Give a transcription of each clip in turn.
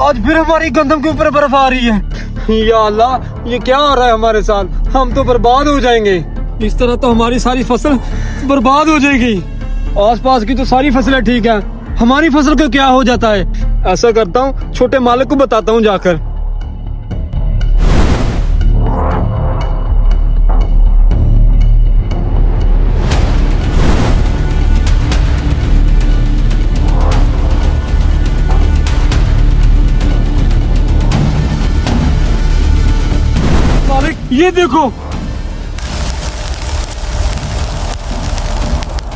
आज फिर हमारी गंदम के ऊपर बर्फ आ रही है। या अल्लाह, ये क्या हो रहा है हमारे साथ? हम तो बर्बाद हो जाएंगे। इस तरह तो हमारी सारी फसल बर्बाद हो जाएगी। आसपास की तो सारी फसलें ठीक हैं, हमारी फसल को क्या हो जाता है? ऐसा करता हूँ, छोटे मालिक को बताता हूँ जाकर। मालिक, ये देखो,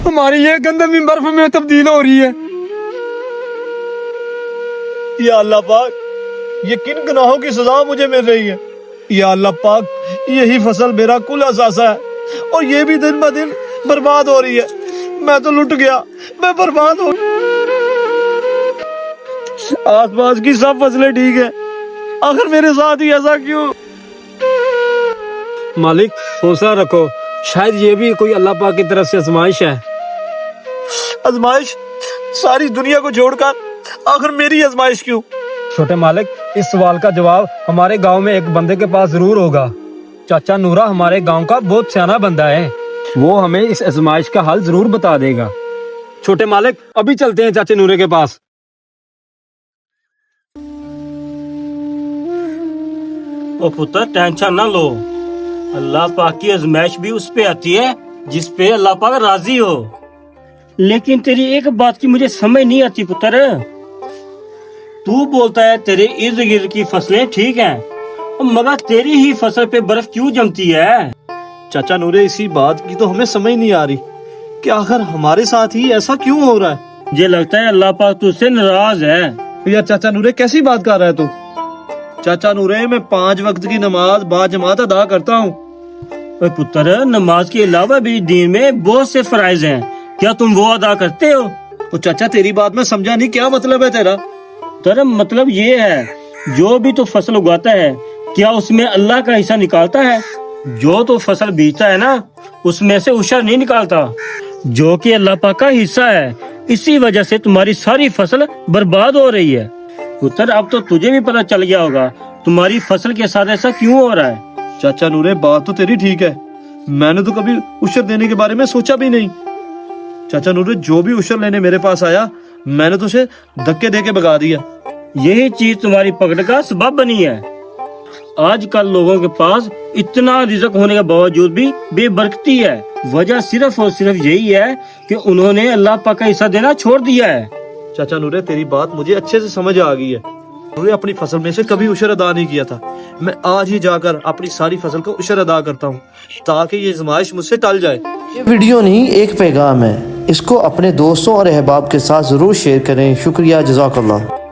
हमारी ये गंदम भी बर्फ में तब्दील हो रही है। या अल्लाह पाक, ये किन गुनाहों की सजा मुझे मिल रही है? या अल्लाह पाक, यही फसल मेरा कुल असासा है और ये भी दिन ब दिन बर्बाद हो रही है। मैं तो लुट गया, मैं बर्बाद हो। आसपास की सब फसलें ठीक है, आखिर मेरे साथ ही ऐसा क्यों? मालिक, हौसला रखो, शायद ये भी कोई अल्लाह पाक की तरफ से आजमाइश है। आजमाइश? सारी दुनिया को छोड़कर आखिर मेरी आजमाइश क्यों? छोटे मालिक, इस सवाल का जवाब हमारे गांव में एक बंदे के पास जरूर होगा। चाचा नूरा हमारे गांव का बहुत सियाना बंदा है, वो हमें इस आजमाइश का हल जरूर बता देगा। छोटे मालिक, अभी चलते हैं चाचे नूरे के पास। ओ पुत्र, टेंशन ना लो, अल्लाह पाक की आजमाइश भी उस पे आती है जिस पे अल्लाह पाक राजी हो। लेकिन तेरी एक बात की मुझे समझ नहीं आती पुत्र। तू बोलता है तेरे इर्द गिर्द की फसलें ठीक हैं, मगर तेरी ही फसल पे बर्फ क्यों जमती है? चाचा नूरे, इसी बात की तो हमें समझ नहीं आ रही कि आखिर हमारे साथ ही ऐसा क्यों हो रहा है। मुझे लगता है अल्लाह पाक तुझसे नाराज है। यार चाचा नूरे, कैसी बात कर रहा है तू? चाचा नूरे, मैं 5 वक्त की नमाज बाजमात अदा करता हूँ। पुत्र, नमाज के अलावा भी दीन में बहुत से फराइज हैं, क्या तुम वो अदा करते हो? तो चाचा, तेरी बात में समझा नहीं, क्या मतलब है तेरा? तेरा मतलब ये है, जो भी तो फसल उगाता है क्या उसमें अल्लाह का हिस्सा निकालता है? जो तो फसल बीजता है ना, उसमें से उशर नहीं निकालता, जो कि अल्लाह पाक का हिस्सा है। इसी वजह से तुम्हारी सारी फसल बर्बाद हो रही है। पुत्र, अब तो तुझे भी पता चल गया होगा तुम्हारी फसल के साथ ऐसा क्यों हो रहा है। चाचा नूरे, बात तो तेरी ठीक है, मैंने तो कभी उशर देने के बारे में सोचा भी नहीं। चाचा नूरे, जो भी उशर लेने मेरे पास आया, मैंने तो उसे धक्के देके भगा दिया। यही चीज तुम्हारी पकड़ का सबब बनी है। आजकल लोगों के पास इतना रिज़्क होने के बावजूद भी बेबरकती है। वजह सिर्फ और सिर्फ यही है कि उन्होंने अल्लाह पाक का हिस्सा देना छोड़ दिया है। चाचा नूरे, तेरी बात मुझे अच्छे से समझ आ गई है। उन्होंने अपनी फसल में से कभी उशर अदा नहीं किया था। मैं आज ही जाकर अपनी सारी फसल को उशर अदा करता हूँ, ताकि ये आजमाइश मुझसे टल जाए। ये वीडियो नहीं, एक पैगाम है, इसको अपने दोस्तों और अहबाब के साथ ज़रूर शेयर करें। शुक्रिया, जज़ाकल्लाह।